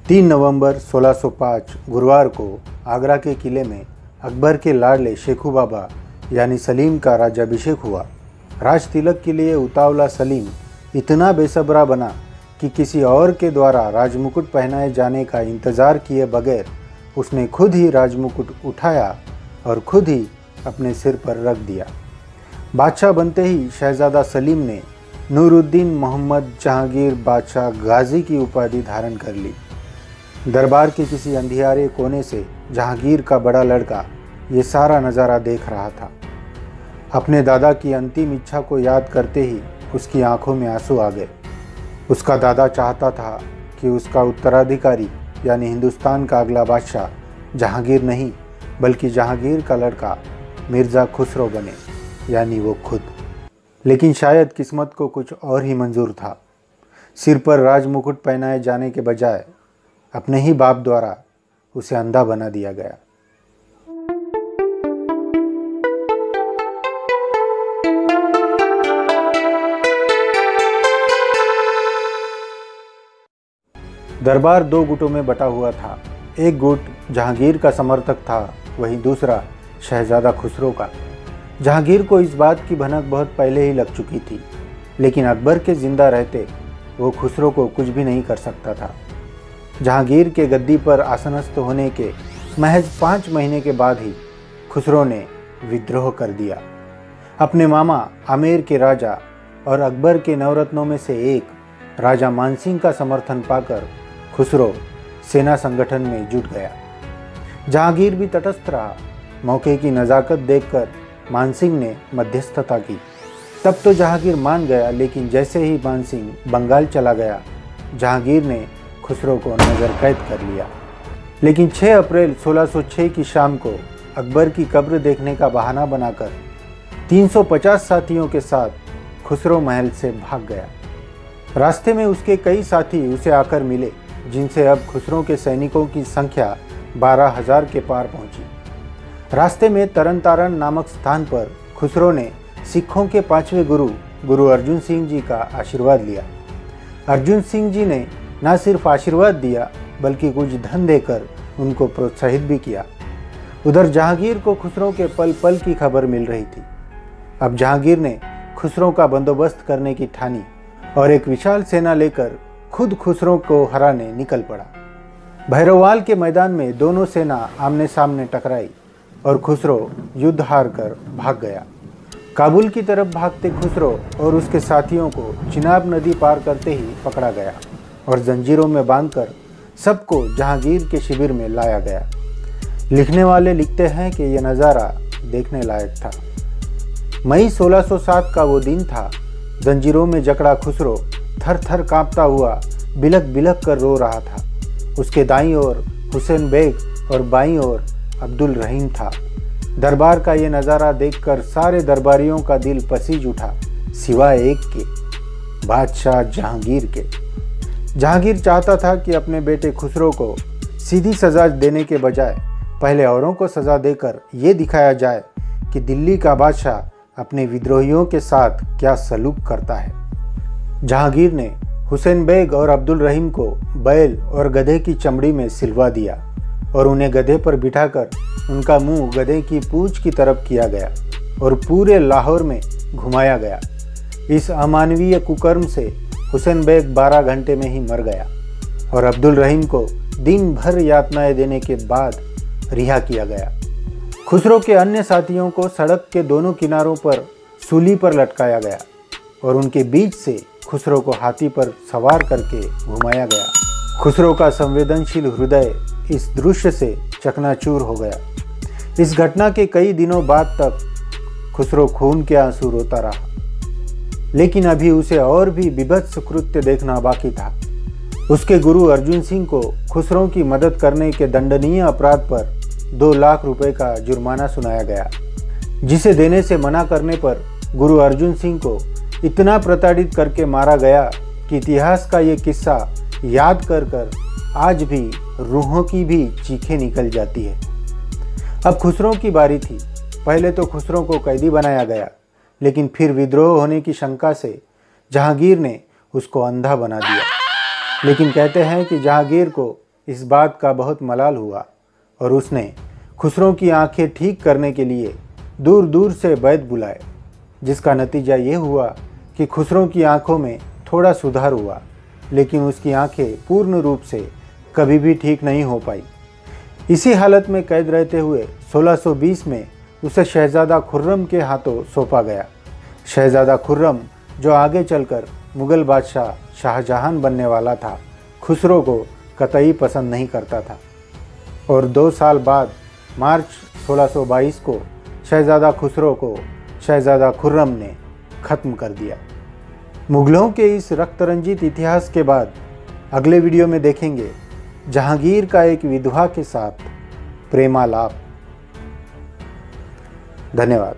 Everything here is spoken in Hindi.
3 नवंबर 1605 गुरुवार को आगरा के किले में अकबर के लाडले शेखू बाबा यानी सलीम का राज्याभिषेक हुआ। राज तिलक के लिए उतावला सलीम इतना बेसब्रा बना कि किसी और के द्वारा राजमुकुट पहनाए जाने का इंतज़ार किए बगैर उसने खुद ही राजमुकुट उठाया और खुद ही अपने सिर पर रख दिया। बादशाह बनते ही शहज़ादा सलीम ने नूरुद्दीन मोहम्मद जहांगीर बादशाह गाजी की उपाधि धारण कर ली। दरबार के किसी अंधियारे कोने से जहांगीर का बड़ा लड़का ये सारा नज़ारा देख रहा था। अपने दादा की अंतिम इच्छा को याद करते ही उसकी आंखों में आंसू आ गए। उसका दादा चाहता था कि उसका उत्तराधिकारी यानी हिंदुस्तान का अगला बादशाह जहांगीर नहीं बल्कि जहांगीर का लड़का मिर्ज़ा खुसरो बने, यानी वो खुद। लेकिन शायद किस्मत को कुछ और ही मंजूर था। सिर पर राजमुकुट पहनाए जाने के बजाय अपने ही बाप द्वारा उसे अंधा बना दिया गया। दरबार 2 गुटों में बटा हुआ था। एक गुट जहांगीर का समर्थक था, वहीं दूसरा शहजादा खुसरो का। जहांगीर को इस बात की भनक बहुत पहले ही लग चुकी थी, लेकिन अकबर के जिंदा रहते वो खुसरो को कुछ भी नहीं कर सकता था। जहांगीर के गद्दी पर आसनस्थ होने के महज 5 महीने के बाद ही खुसरो ने विद्रोह कर दिया। अपने मामा आमेर के राजा और अकबर के नवरत्नों में से एक राजा मानसिंह का समर्थन पाकर खुसरो सेना संगठन में जुट गया। जहांगीर भी तटस्थ रहा। मौके की नज़ाकत देखकर मानसिंह ने मध्यस्थता की। तब तो जहांगीर मान गया, लेकिन जैसे ही मानसिंह बंगाल चला गया, जहांगीर ने खुसरो को नज़र कैद कर लिया। लेकिन 6 अप्रैल 1606 की शाम को अकबर की कब्र देखने का बहाना बनाकर 350 साथियों के साथ खुसरो महल से भाग गया। रास्ते में उसके कई साथी उसे आकर मिले, जिनसे अब खुसरो के सैनिकों की संख्या 12,000 के पार पहुंची। रास्ते में तरन तारण नामक स्थान पर खुसरो ने सिखों के 5वें गुरु अर्जुन सिंह जी का आशीर्वाद लिया। अर्जुन सिंह जी ने न सिर्फ आशीर्वाद दिया बल्कि कुछ धन देकर उनको प्रोत्साहित भी किया। उधर जहांगीर को खुसरो के पल पल की खबर मिल रही थी। अब जहांगीर ने खुसरो का बंदोबस्त करने की ठानी और एक विशाल सेना लेकर खुद खुसरो को हराने निकल पड़ा। भैरववाल के मैदान में दोनों सेना आमने सामने टकराई और खुसरो युद्ध हार कर भाग गया। काबुल की तरफ भागते खुसरो और उसके साथियों को चिनाब नदी पार करते ही पकड़ा गया और जंजीरों में बांधकर सबको जहांगीर के शिविर में लाया गया। लिखने वाले लिखते हैं कि यह नज़ारा देखने लायक था। मई 1607 का वो दिन था। जंजीरों में जकड़ा खुसरो थर थर कांपता हुआ बिलक बिलक कर रो रहा था। उसके दाईं ओर हुसैन बेग और बाईं ओर अब्दुल रहीम था। दरबार का ये नज़ारा देखकर सारे दरबारियों का दिल पसीज उठा, सिवाय एक के, बादशाह जहांगीर के। जहांगीर चाहता था कि अपने बेटे खुसरो को सीधी सज़ा देने के बजाय पहले औरों को सज़ा देकर ये दिखाया जाए कि दिल्ली का बादशाह अपने विद्रोहियों के साथ क्या सलूक करता है। जहांगीर ने हुसैन बेग और अब्दुल रहीम को बैल और गधे की चमड़ी में सिलवा दिया और उन्हें गधे पर बिठाकर उनका मुंह गधे की पूंछ की तरफ किया गया और पूरे लाहौर में घुमाया गया। इस अमानवीय कुकर्म से हुसैन बेग 12 घंटे में ही मर गया और अब्दुल रहीम को दिन भर यातनाएं देने के बाद रिहा किया गया। खुसरो के अन्य साथियों को सड़क के दोनों किनारों पर सूली पर लटकाया गया और उनके बीच से खुसरो को हाथी पर सवार करके घुमाया गया। खुसरो का संवेदनशील हृदय इस दृश्य से चकनाचूर हो गया। इस घटना के कई दिनों बाद तक खुसरो खून के आंसू रोता रहा, लेकिन अभी उसे और भी बीभत्स कृत्य देखना बाकी था। उसके गुरु अर्जुन सिंह को खुसरो की मदद करने के दंडनीय अपराध पर 2 लाख रुपए का जुर्माना सुनाया गया, जिसे देने से मना करने पर गुरु अर्जुन सिंह को इतना प्रताड़ित करके मारा गया कि इतिहास का ये किस्सा याद कर कर आज भी रूहों की भी चीखें निकल जाती है। अब खुसरो की बारी थी। पहले तो खुसरो को कैदी बनाया गया, लेकिन फिर विद्रोह होने की शंका से जहांगीर ने उसको अंधा बना दिया। लेकिन कहते हैं कि जहांगीर को इस बात का बहुत मलाल हुआ और उसने खुसरो की आंखें ठीक करने के लिए दूर दूर से वैद्य बुलाए, जिसका नतीजा ये हुआ कि खुसरो की आंखों में थोड़ा सुधार हुआ, लेकिन उसकी आंखें पूर्ण रूप से कभी भी ठीक नहीं हो पाई। इसी हालत में कैद रहते हुए 1620 में उसे शहजादा खुर्रम के हाथों सौंपा गया। शहजादा खुर्रम, जो आगे चलकर मुग़ल बादशाह शाहजहां बनने वाला था, खुसरो को कतई पसंद नहीं करता था और 2 साल बाद मार्च 1622 को शहजादा खुसरो को शहजादा खुर्रम ने ख़त्म कर दिया। मुग़लों के इस रक्त-रंजित इतिहास के बाद अगले वीडियो में देखेंगे जहांगीर का एक विधवा के साथ प्रेमालाप। धन्यवाद।